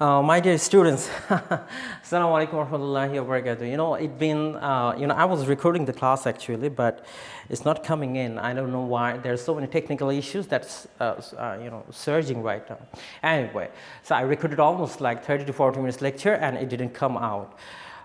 My dear students, Assalamu alaikum warahmatullahi wabarakatuh. I was recording the class actually, but it's not coming in. I don't know why. There's so many technical issues that's, surging right now. Anyway, so I recorded almost like 30 to 40 minutes lecture and it didn't come out.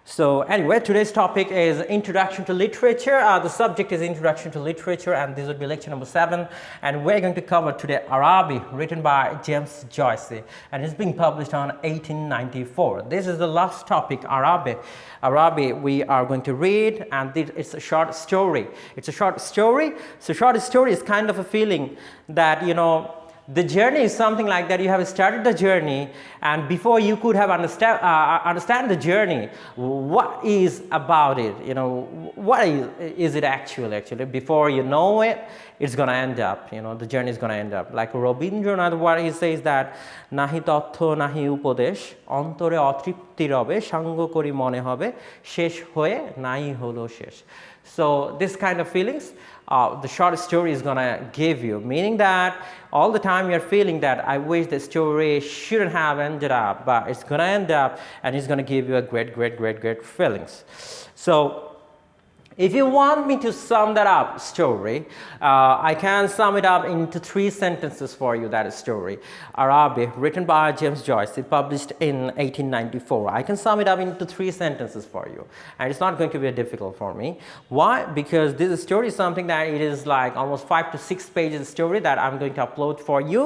So anyway, today's topic is Introduction to Literature. The subject is Introduction to Literature, and this will be lecture number 7. And we're going to cover today Araby, written by James Joyce, and it's being published on 1894. This is the last topic, Araby. Araby we are going to read, and it's a short story. It's a short story. So short story is kind of a feeling that, the journey is something like that. You have started the journey, and before you could have understand the journey, what is about it? What is it actually? Before you know it, it's gonna end up. The journey is gonna end up. Like Rabindranath, what he says that nahi তথ্য nahi upodesh অন্তরে অতৃপ্তি রবে সাঙ্গ করি মনে হবে শেষ হয়ে নাই হলো শেষ. So this kind of feelings, the short story is gonna give you, meaning that all the time you're feeling that I wish the story shouldn't have ended up, but it's gonna end up and it's gonna give you a great feelings. So if you want me to sum that up story, I can sum it up into 3 sentences for you, that story. Araby, written by James Joyce, published in 1894. I can sum it up into 3 sentences for you. And it's not going to be difficult for me. Why? Because this story is something that it is like almost 5 to 6 pages story that I'm going to upload for you.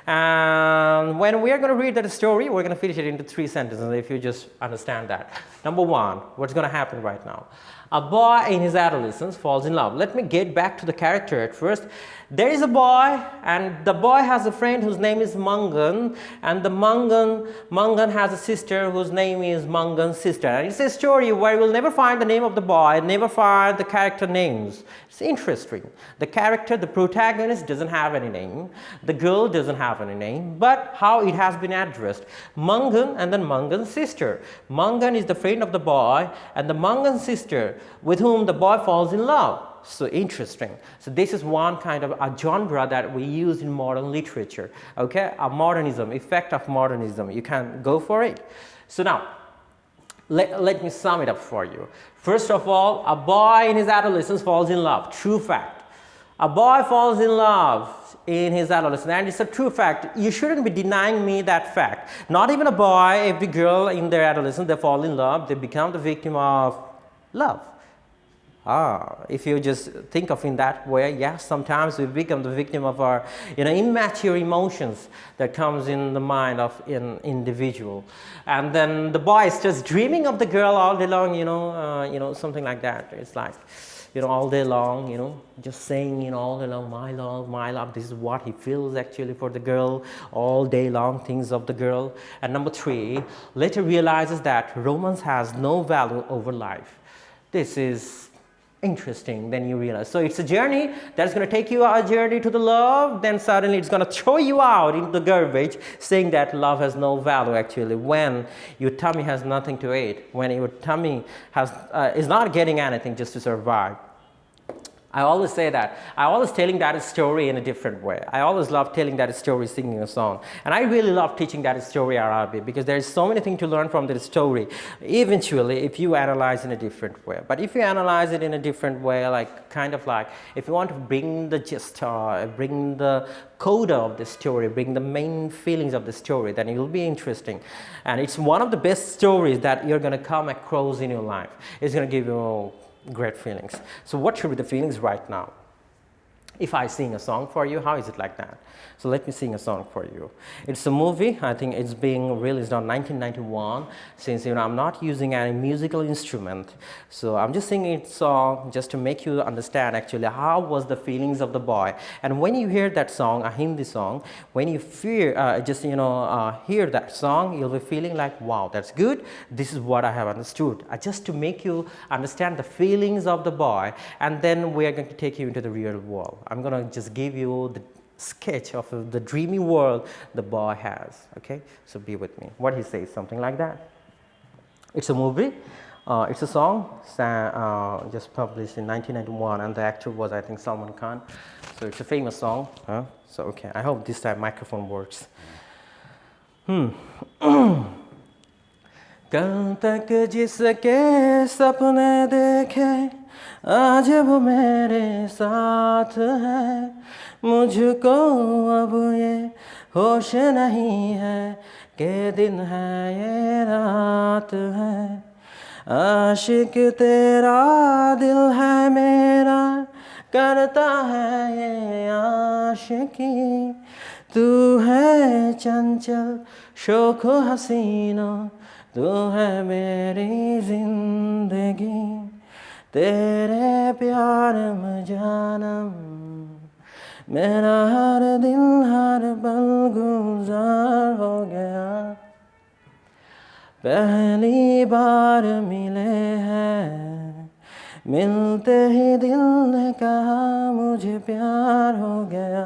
And when we are going to read that story, we're going to finish it into 3 sentences if you just understand that. Number 1, what's going to happen right now? A boy in his adolescence falls in love. Let me get back to the character at first. There is a boy, and the boy has a friend whose name is Mangan, and the Mangan has a sister whose name is Mangan's sister. And it's a story where you will never find the name of the boy, never find the character names. It's interesting. The character, the protagonist doesn't have any name. The girl doesn't have any name, but how it has been addressed. Mangan and then Mangan's sister. Mangan is the friend of the boy, and the Mangan's sister with whom the boy falls in love. So interesting. So this is one kind of a genre that we use in modern literature. Okay, a modernism, effect of modernism. You can go for it. So now, let me sum it up for you. First of all, a boy in his adolescence falls in love. True fact. A boy falls in love in his adolescence, and it's a true fact. You shouldn't be denying me that fact. Not even a boy, every girl in their adolescence, they fall in love, they become the victim of love. If you just think of in that way, yes, sometimes we become the victim of our, immature emotions that comes in the mind of an individual. And then the boy is just dreaming of the girl all day long, something like that. It's like, all day long, just saying, all day long, my love. This is what he feels actually for the girl, all day long, things of the girl. And number 3, later realizes that romance has no value over life. This is interesting, then you realize. So it's a journey that's going to take you a journey to the love, then suddenly it's going to throw you out into the garbage, saying that love has no value actually, when your tummy has nothing to eat, when your tummy is not getting anything just to survive. I always say that. I always telling that story in a different way. I always love telling that story, singing a song. And I really love teaching that story Araby, because there is so many things to learn from that story, eventually, if you analyze in a different way. But if you analyze it in a different way, like if you want to bring the gist, bring the coda of the story, bring the main feelings of the story, then it will be interesting. And it's one of the best stories that you're going to come across in your life. It's going to give you great feelings. So what should be the feelings right now? If I sing a song for you, how is it like that? So let me sing a song for you. It's a movie. I think it's being released on 1991. Since I'm not using any musical instrument, so I'm just singing a song just to make you understand actually how was the feelings of the boy. And when you hear that song, a Hindi song, when you hear that song, you'll be feeling like, wow, that's good. This is what I have understood. Just to make you understand the feelings of the boy, and then we are going to take you into the real world. I'm going to just give you the sketch of the dreamy world the boy has. Okay, so be with me. What he says, something like that. It's a movie. It's a song just published in 1991, and the actor was, I think, Salman Khan. So it's a famous song. So okay, I hope this time microphone works. कल तक जिसके सपने देखे आज वो मेरे साथ है, मुझको अब ये होश नहीं है कि दिन है ये रात है। आशिक तेरा दिल है मेरा, करता है ये आशिकी। तू है चंचल शोख हसीना, तू है मेरी जिंदगी। तेरे प्यार में जानम, मेरा हर दिन हर पल गुलजार हो गया। पहली बार मिले हैं, मिलते ही दिल ने कहा मुझे प्यार हो गया।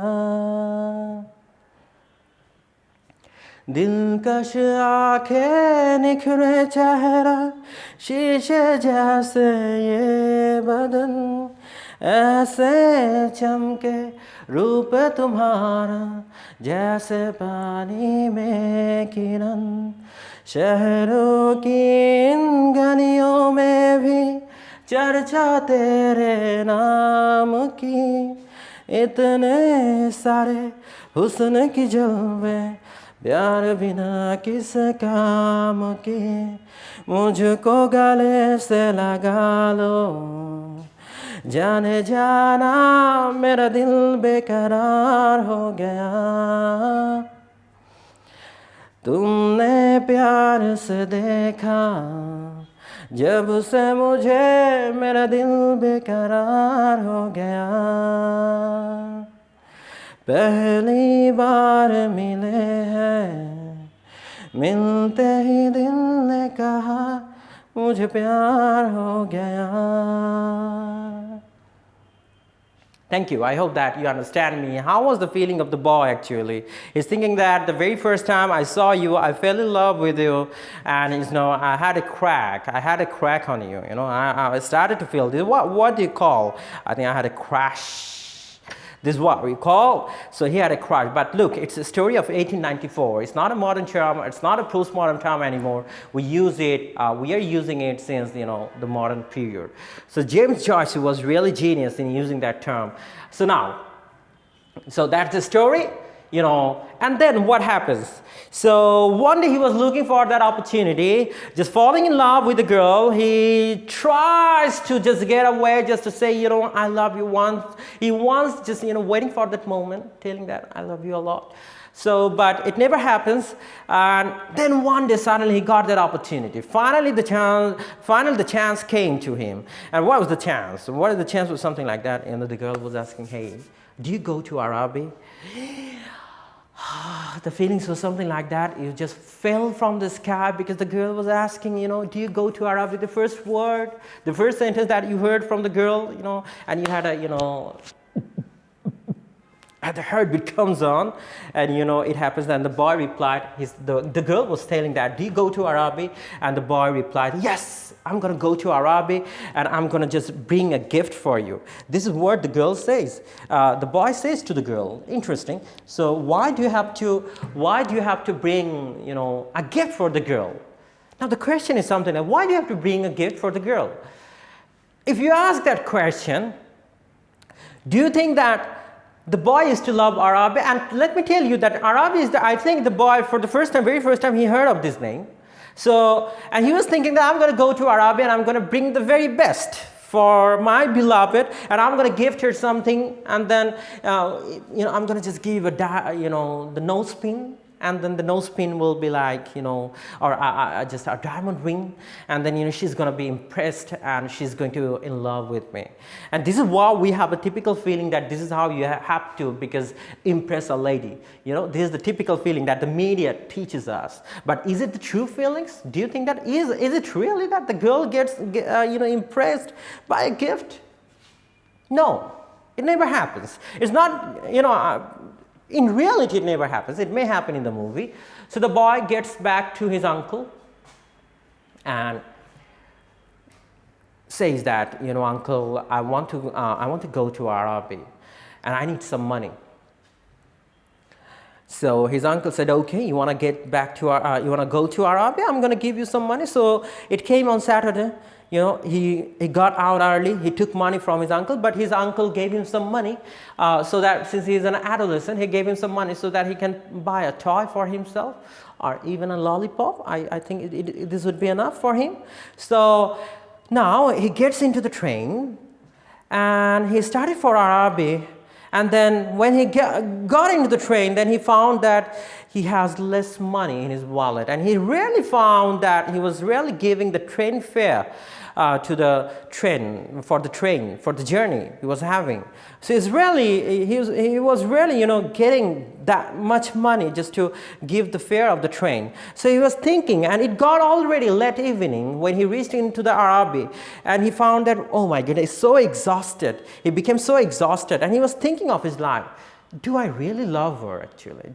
दिलकश आंखें निखरे चेहरा, शीशे जैसे ये बदन, ऐसे चमके रूप तुम्हारा जैसे पानी में किरण। शहरों की इन गलियों में भी चर्चा तेरे नाम की। इतने सारे हुस्न की जलवे, प्यार बिना किस काम के। मुझको गले से लगा लो, जाने जाना मेरा दिल बेकरार हो गया। तुमने प्यार से देखा जब से मुझे, मेरा दिल बेकरार हो गया। पहली बार मिले हैं, मिलते ही दिल ने कहा मुझे प्यार हो गया। Thank you. I hope that you understand me. How was the feeling of the boy actually? He's thinking that the very first time I saw you, I fell in love with you, and I had a crack. I had a crack on you. I started to feel this. What do you call? I think I had a crash. This is what we call. So he had a crush. But look, it's a story of 1894. It's not a modern term. It's not a postmodern term anymore. We use it. We are using it since the modern period. So James Joyce was really genius in using that term. So now, that's the story. And then what happens? So one day he was looking for that opportunity, just falling in love with the girl. He tries to just get away, just to say, I love you once. He wants just, waiting for that moment, telling that I love you a lot. So, but it never happens. And then one day suddenly he got that opportunity. Finally the chance came to him. And what was the chance? What is the chance was something like that? The girl was asking, hey, do you go to Araby? The feelings were something like that. You just fell from the sky because the girl was asking, do you go to Araby? The first word, the first sentence that you heard from the girl, and you had a, and the heartbeat comes on, and it happens. And the boy replied, the girl was telling that, do you go to Araby? And the boy replied, yes, I'm going to go to Araby, and I'm going to just bring a gift for you. This is what the girl says. The boy says to the girl, interesting. So why do you have to bring, a gift for the girl? Now the question is something like, why do you have to bring a gift for the girl? If you ask that question, do you think that the boy used to love Araby? And let me tell you that Araby is I think the boy, for the very first time he heard of this name. So, and he was thinking that I'm going to go to Araby and I'm going to bring the very best for my beloved, and I'm going to gift her something, and then, I'm going to just give the nose pin. And then the nose pin will be like, or just a diamond ring. And then, she's going to be impressed and she's going to in love with me. And this is why we have a typical feeling that this is how you have to, because impress a lady. This is the typical feeling that the media teaches us. But is it the true feelings? Do you think that is it really that the girl gets, impressed by a gift? No, it never happens. It's not, in reality, it never happens. It may happen in the movie. So the boy gets back to his uncle and says that, uncle, I want to go to Araby, and I need some money. So his uncle said, okay, you want to get back to you want to go to Araby? I'm going to give you some money. So it came on Saturday. He got out early. He took money from his uncle, but his uncle gave him some money so that since he's an adolescent, he gave him some money so that he can buy a toy for himself or even a lollipop. I think this would be enough for him. So now he gets into the train and he started for Araby. And then when he got into the train, then he found that he has less money in his wallet. And he really found that he was really giving the train fare to the train, for the journey he was having. So he was really, getting that much money just to give the fare of the train. So he was thinking, and it got already late evening when he reached into the Araby, and he found that, oh my goodness, so exhausted. He became so exhausted, and he was thinking of his life. Do I really love her actually?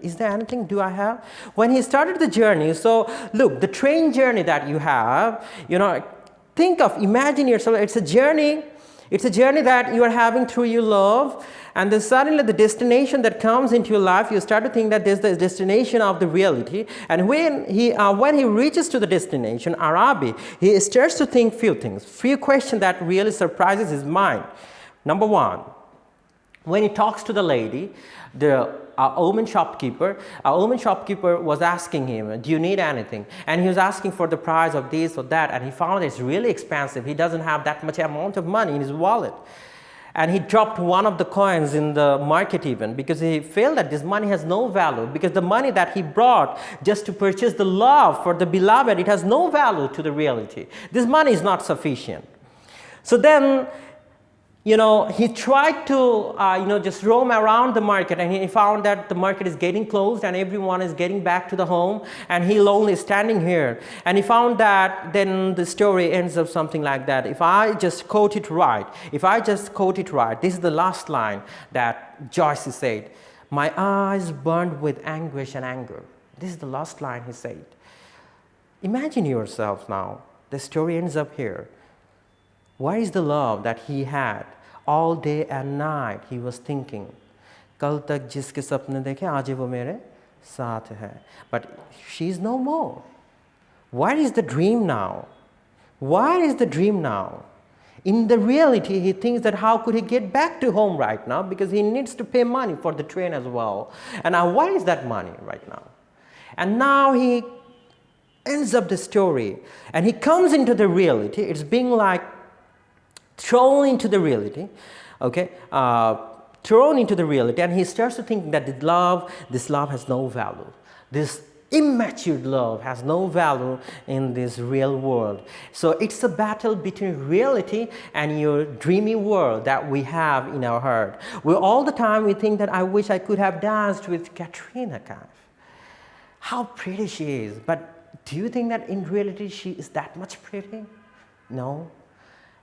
Is there anything do I have? When he started the journey, so look, the train journey that you have, imagine yourself, it's a journey that you are having through your love, and then suddenly the destination that comes into your life, you start to think that there's the destination of the reality. And when he reaches to the destination, Araby, he starts to think few questions that really surprises his mind. Number one, when he talks to the lady, the woman shopkeeper was asking him, do you need anything? And he was asking for the price of this or that, and he found it's really expensive. He doesn't have that much amount of money in his wallet. And he dropped one of the coins in the market even, because he felt that this money has no value, because the money that he brought just to purchase the love for the beloved, it has no value to the reality. This money is not sufficient. So then, he tried to, just roam around the market, and he found that the market is getting closed and everyone is getting back to the home, and he lonely standing here. And he found that then the story ends up something like that. If I just quote it right, this is the last line that Joyce said. My eyes burned with anguish and anger. This is the last line he said. Imagine yourself now. The story ends up here. Where is the love that he had? All day and night he was thinking. कल तक जिसके सपने देखे आज वो मेरे साथ है. But she is no more. Where is the dream now? In the reality, he thinks that how could he get back to home right now, because he needs to pay money for the train as well. And now where is that money right now? And now he ends up the story and he comes into the reality. It's being like thrown into the reality, and he starts to think that this love has no value. This immature love has no value in this real world. So it's a battle between reality and your dreamy world that we have in our heart. All the time we think that I wish I could have danced with Katrina Kaif. How pretty she is, but do you think that in reality she is that much pretty? No.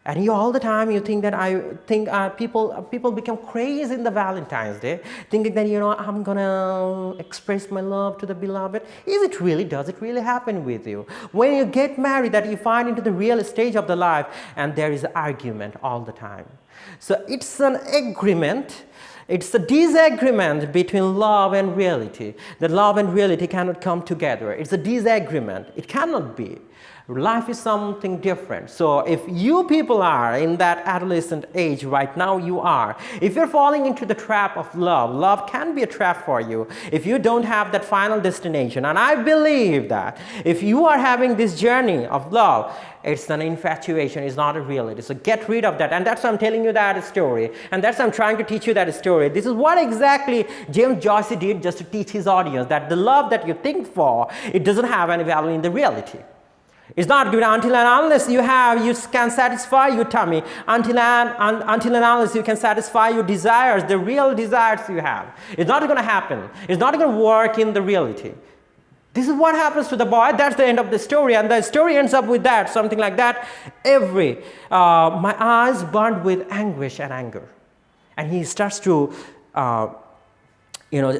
And all the time you think that people become crazy in the Valentine's Day, thinking that, I'm going to express my love to the beloved. Does it really happen with you? When you get married, that you find into the real stage of the life, and there is argument all the time. So it's an agreement. It's a disagreement between love and reality. That love and reality cannot come together. It's a disagreement. It cannot be. Life is something different. So if you people are in that adolescent age right now, you are. If you're falling into the trap of love can be a trap for you if you don't have that final destination. And I believe that if you are having this journey of love, it's an infatuation, it's not a reality. So get rid of that. And that's why I'm telling you that story. And that's why I'm trying to teach you that story. This is what exactly James Joyce did just to teach his audience, that the love that you think for, it doesn't have any value in the reality. It's not good until and unless you can satisfy your tummy, until and unless you can satisfy your desires, the real desires you have. It's not going to happen. It's not going to work in the reality. This is what happens to the boy. That's the end of the story. And the story ends up with that, something like that. My eyes burned with anguish and anger. And he starts to,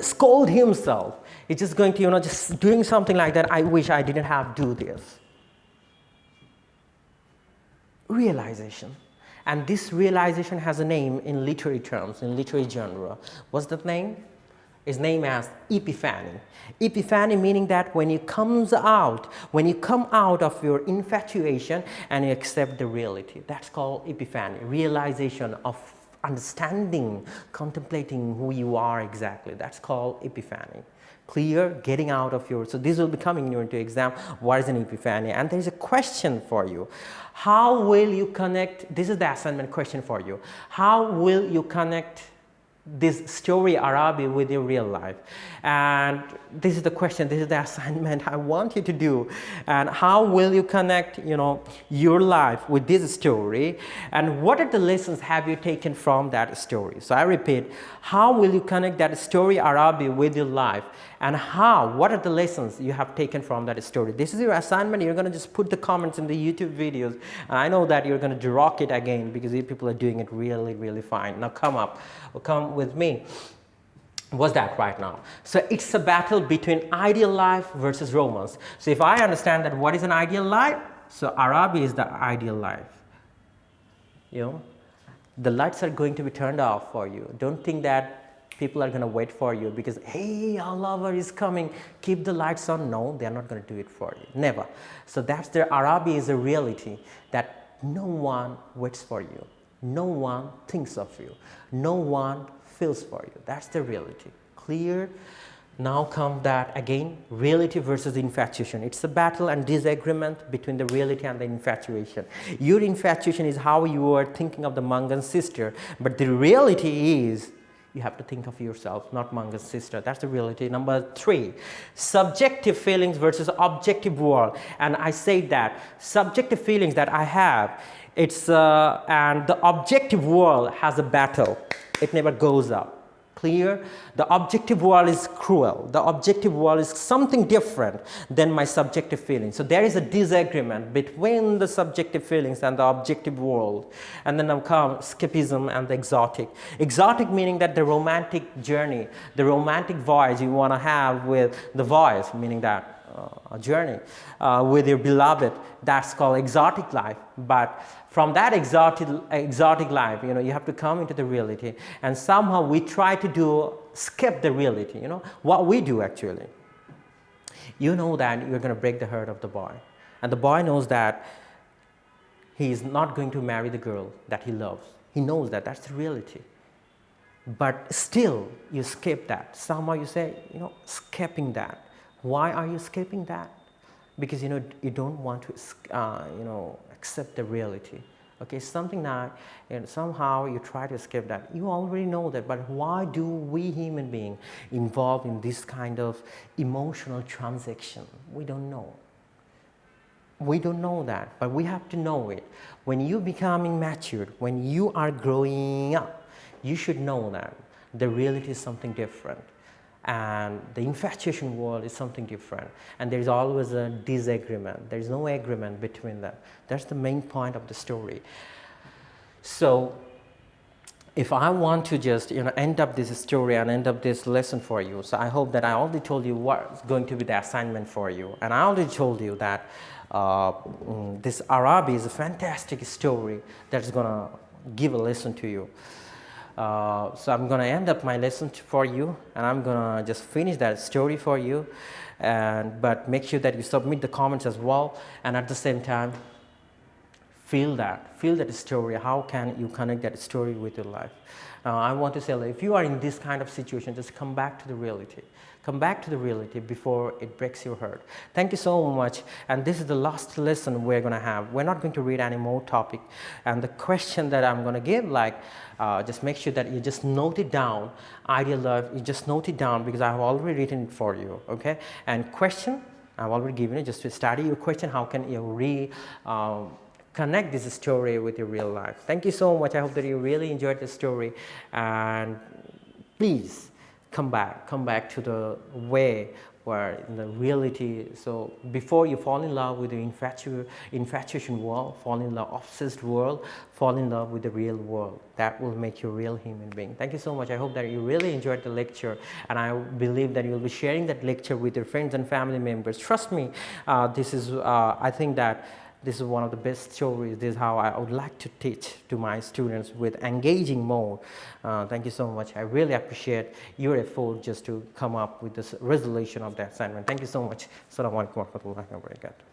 scold himself. He's just going to, just doing something like that. I wish I didn't have to do this. Realization. And this realization has a name in literary terms, in literary genre. What's that name? is named as Epiphany. Epiphany meaning that when you come out of your infatuation and you accept the reality, that's called Epiphany, realization of understanding, contemplating who you are exactly. That's called Epiphany. Clear, getting out of your, so this will be coming into exam, what is an Epiphany? And there's a question for you. How will you connect, this is the assignment question for you. How will you connect this story Araby with your real life? And this is the question, this is the assignment I want you to do. And how will you connect, your life with this story? And what are the lessons have you taken from that story? So I repeat, how will you connect that story Araby with your life? And what are the lessons you have taken from that story? This is your assignment. You're going to just put the comments in the YouTube videos. And I know that you're going to rock it again because you people are doing it really, really fine. Now come with me. What's that right now? So it's a battle between ideal life versus romance. So if I understand that what is an ideal life, so Araby is the ideal life. The lights are going to be turned off for you. Don't think that people are going to wait for you because, hey, our lover is coming, keep the lights on. No, they're not going to do it for you. Never. So that's their Araby is a reality that no one waits for you. No one thinks of you. No one feels for you. That's the reality. Clear? Now come that again, reality versus infatuation. It's a battle and disagreement between the reality and the infatuation. Your infatuation is how you are thinking of the Mangan's sister, but the reality is you have to think of yourself, not Mangan's sister. That's the reality. Number 3, subjective feelings versus objective world. And I say that subjective feelings that I have, and the objective world has a battle. It never goes up. Clear? The objective world is cruel. The objective world is something different than my subjective feelings. So there is a disagreement between the subjective feelings and the objective world. And then now come escapism and the exotic. Exotic meaning that the romantic journey, the romantic voyage you want to have with the voice, meaning that a journey with your beloved, that's called exotic life. But from that exotic life, you have to come into the reality, and somehow we try to skip the reality. What we do actually, that you're going to break the heart of the boy, and the boy knows that he is not going to marry the girl that he loves. He knows that that's the reality, but still you skip that. Somehow you say, skipping that. Why are you escaping that? Because you don't want to accept the reality. Okay, something that somehow you try to escape that. You already know that, but why do we human beings involve in this kind of emotional transaction? We don't know. We don't know that, but we have to know it. When you becoming matured, when you are growing up, you should know that the reality is something different. And the infatuation world is something different, and there is always a disagreement. There is no agreement between them. That's the main point of the story. So if I want to just end up this story and end up this lesson for you, so I hope that I already told you what's going to be the assignment for you, and I already told you that this Araby is a fantastic story that's going to give a lesson to you. So I'm going to end up my lesson for you, and I'm going to just finish that story for you. But make sure that you submit the comments as well, and at the same time, feel that story. How can you connect that story with your life? I want to say, if you are in this kind of situation, just come back to the reality. Come back to the reality before it breaks your heart. Thank you so much. And this is the last lesson we're going to have. We're not going to read any more topic. And the question that I'm going to give, just make sure that you just note it down. Ideal love, you just note it down because I have already written it for you. Okay? And question, I've already given it just to study your question. How can you connect this story with your real life? Thank you so much. I hope that you really enjoyed the story. And please, come back to the way where in the reality. So before you fall in love with the infatuation world, fall in love obsessed world, fall in love with the real world. That will make you a real human being. Thank you so much. I hope that you really enjoyed the lecture, and I believe that you'll be sharing that lecture with your friends and family members. Trust me, I think that this is one of the best stories. This is how I would like to teach to my students with engaging mode. Thank you so much. I really appreciate your effort just to come up with this resolution of the assignment. Thank you so much. Assalamu alaikum warahmatullahi wabarakatuh.